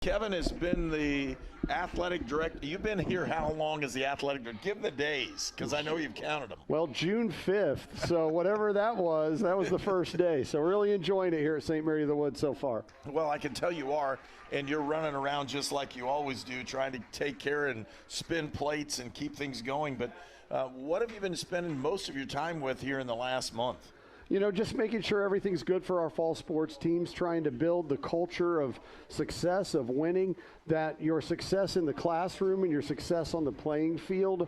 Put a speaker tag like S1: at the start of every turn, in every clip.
S1: Kevin has been the athletic director. You've been here how long as the athletic director? Give the days, because I know you've counted them.
S2: Well, June 5th, so whatever that was the first day. So really enjoying it here at St. Mary of the Woods so far.
S1: Well, I can tell you are, and you're running around just like you always do, trying to take care and spin plates and keep things going. But what have you been spending most of your time with here in the last month?
S2: You know, just making sure everything's good for our fall sports teams, trying to build the culture of success, of winning, that your success in the classroom and your success on the playing field,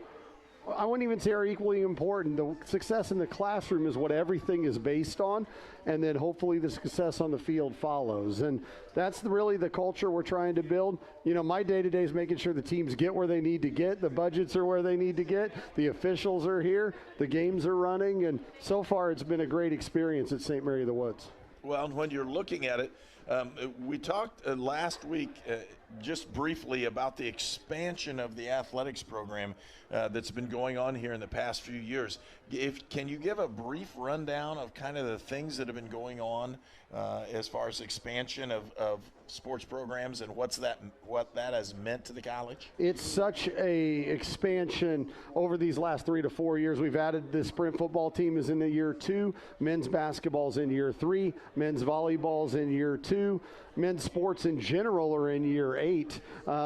S2: I wouldn't even say are equally important. The success in the classroom is what everything is based on, and then hopefully the success on the field follows. And that's really the culture we're trying to build. You know, my day-to-day is making sure the teams get where they need to get, the budgets are where they need to get, the officials are here, the games are running, and so far it's been a great experience at St. Mary of the Woods.
S1: Well, when you're looking at it, we talked last week just briefly about the expansion of the athletics program that's been going on here in the past few years. Can you give a brief rundown of kind of the things that have been going on as far as expansion of sports programs and what that has meant to the college?
S2: It's such a expansion over these last 3 to 4 years. We've added the sprint football team is in the year 2, men's basketball's in year 3, men's volleyball's in year 2, men's sports in general are in year 8.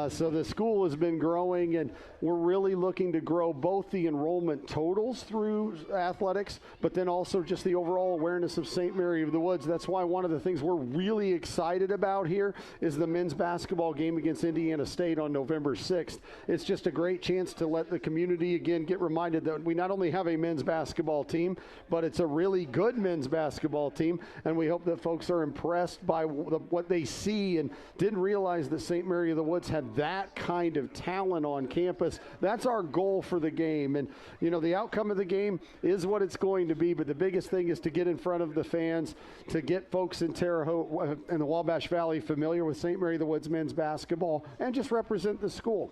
S2: So the school has been growing, and we're really looking to grow both the enrollment totals through athletics, but then also just the overall awareness of St. Mary of the Woods. That's why one of the things we're really excited about here is the men's basketball game against Indiana State on November 6th. It's just a great chance to let the community again get reminded that we not only have a men's basketball team, but it's a really good men's basketball team, and we hope that folks are impressed by what they see and didn't realize that St. Mary of the Woods had that kind of talent on campus. That's our goal for the game. And, you know, the outcome of the game is what it's going to be, but the biggest thing is to get in front of the fans, to get folks in Terre Haute and the Wabash Valley familiar with St. Mary of the Woods men's basketball and just represent the school.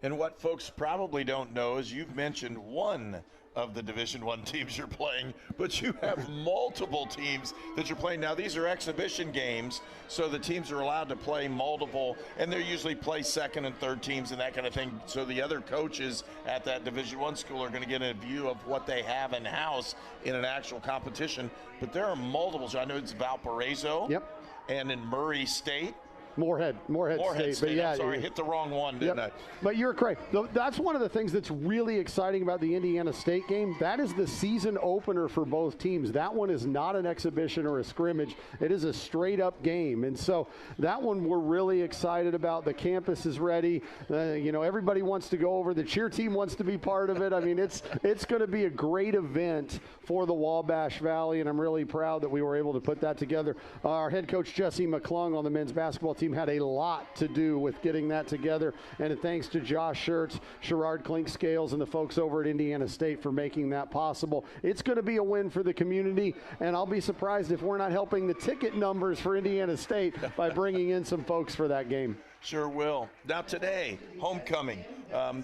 S1: And what folks probably don't know is you've mentioned one of the Division I teams you're playing, but you have multiple teams that you're playing. Now, these are exhibition games, so the teams are allowed to play multiple, and they usually play second and third teams and that kind of thing. So the other coaches at that Division I school are going to get a view of what they have in-house in an actual competition. But there are multiples. I know it's Valparaiso.
S2: Yep.
S1: And in Murray State.
S2: Moorhead State. But yeah,
S1: I'm sorry, hit the wrong one, didn't I?
S2: But you're correct. That's one of the things that's really exciting about the Indiana State game. That is the season opener for both teams. That one is not an exhibition or a scrimmage. It is a straight-up game. And so that one we're really excited about. The campus is ready. You know, everybody wants to go over. The cheer team wants to be part of it. I mean, it's going to be a great event for the Wabash Valley, and I'm really proud that we were able to put that together. Our head coach, Jesse McClung, on the men's basketball team had a lot to do with getting that together, and thanks to Josh Schertz, Sherrod Clinkscales, and the folks over at Indiana State for making that possible. It's going to be a win for the community, and I'll be surprised if we're not helping the ticket numbers for Indiana State by bringing in some folks for that game.
S1: Sure will. Now today, homecoming,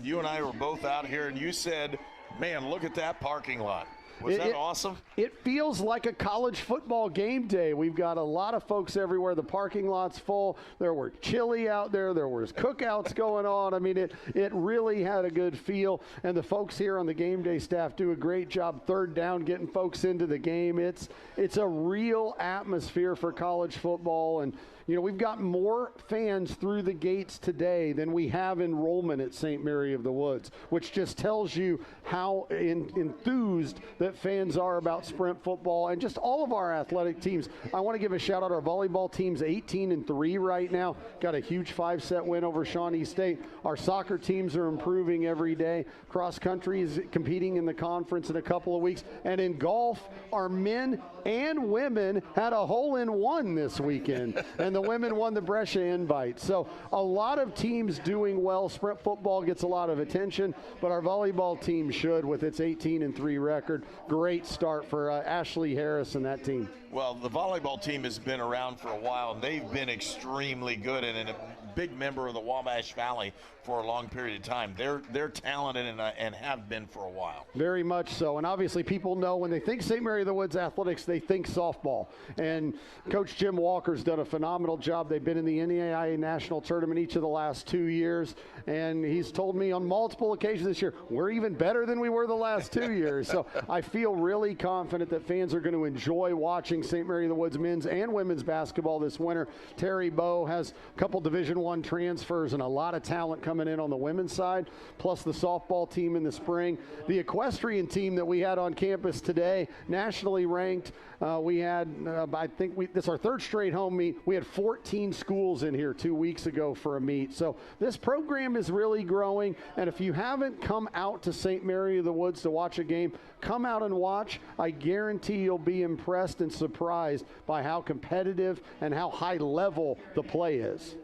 S1: you and I were both out here, and you said, man, look at that parking lot. Was that awesome?
S2: It feels like a college football game day. We've got a lot of folks everywhere. The parking lot's full. There were chili out there. There was cookouts going on. I mean, it really had a good feel. And the folks here on the game day staff do a great job third down getting folks into the game. It's a real atmosphere for college football. And, you know, we've got more fans through the gates today than we have enrollment at St. Mary of the Woods, which just tells you how enthused that fans are about sprint football and just all of our athletic teams. I want to give a shout out. Our volleyball team's 18-3 right now. Got a huge 5-set win over Shawnee State. Our soccer teams are improving every day. Cross country is competing in the conference in a couple of weeks. And in golf, our men and women had a hole-in-one this weekend. And the women won the Brescia Invite. So a lot of teams doing well. Sprint football gets a lot of attention, but our volleyball team should with its 18-3 record. Great start for Ashley Harris and that team.
S1: Well, the volleyball team has been around for a while, and they've been extremely good and a big member of the Wabash Valley for a long period of time. They're talented and have been for a while.
S2: Very much so. And obviously people know when they think St. Mary of the Woods athletics, they think softball. And Coach Jim Walker's done a phenomenal job. They've been in the NAIA National Tournament each of the last 2 years. And he's told me on multiple occasions this year, we're even better than we were the last 2 years. So I feel really confident that fans are going to enjoy watching St. Mary of the Woods men's and women's basketball this winter. Terry Bowe has a couple Division I transfers and a lot of talent coming in on the women's side, plus the softball team in the spring. The equestrian team that we had on campus today, nationally ranked. We had, I think this is our third straight home meet. We had 14 schools in here 2 weeks ago for a meet. So this program is really growing. And if you haven't come out to St. Mary of the Woods to watch a game, come out and watch. I guarantee you'll be impressed and surprised by how competitive and how high level the play is.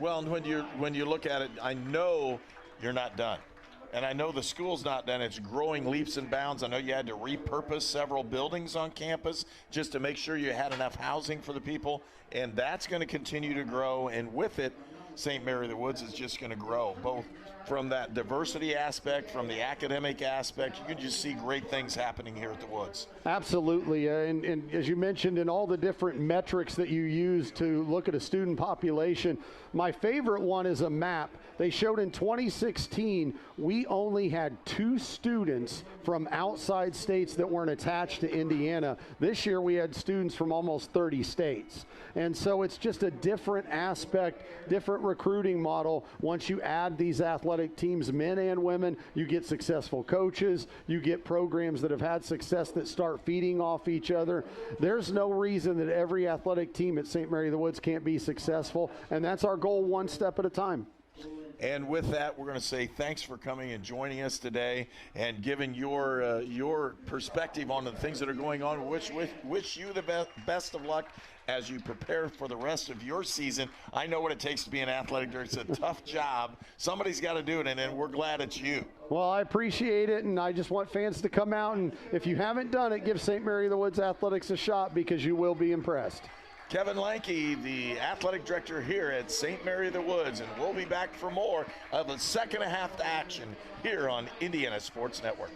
S1: Well, and when you look at it, I know you're not done. And I know the school's not done. It's growing leaps and bounds. I know you had to repurpose several buildings on campus just to make sure you had enough housing for the people. And that's going to continue to grow. And with it, St. Mary of the Woods is just going to grow, both from that diversity aspect, from the academic aspect. You can just see great things happening here at the Woods.
S2: Absolutely. And as you mentioned, in all the different metrics that you use to look at a student population, my favorite one is a map. They showed in 2016, we only had 2 students from outside states that weren't attached to Indiana. This year we had students from almost 30 states. And so it's just a different aspect, different recruiting model. Once you add these athletic teams, men and women, you get successful coaches, you get programs that have had success that start feeding off each other. There's no reason that every athletic team at St. Mary of the Woods can't be successful, and that's our goal, one step at a time.
S1: And with that, we're going to say thanks for coming and joining us today and giving your perspective on the things that are going on. Wish you the best of luck as you prepare for the rest of your season. I know what it takes to be an athletic director. It's a tough job. Somebody's got to do it, and we're glad it's you.
S2: Well, I appreciate it, and I just want fans to come out, and if you haven't done it, give St. Mary of the Woods Athletics a shot, because you will be impressed.
S1: Kevin Lanke, the athletic director here at St. Mary of the Woods, and we'll be back for more of the second half action here on Indiana Sports Network.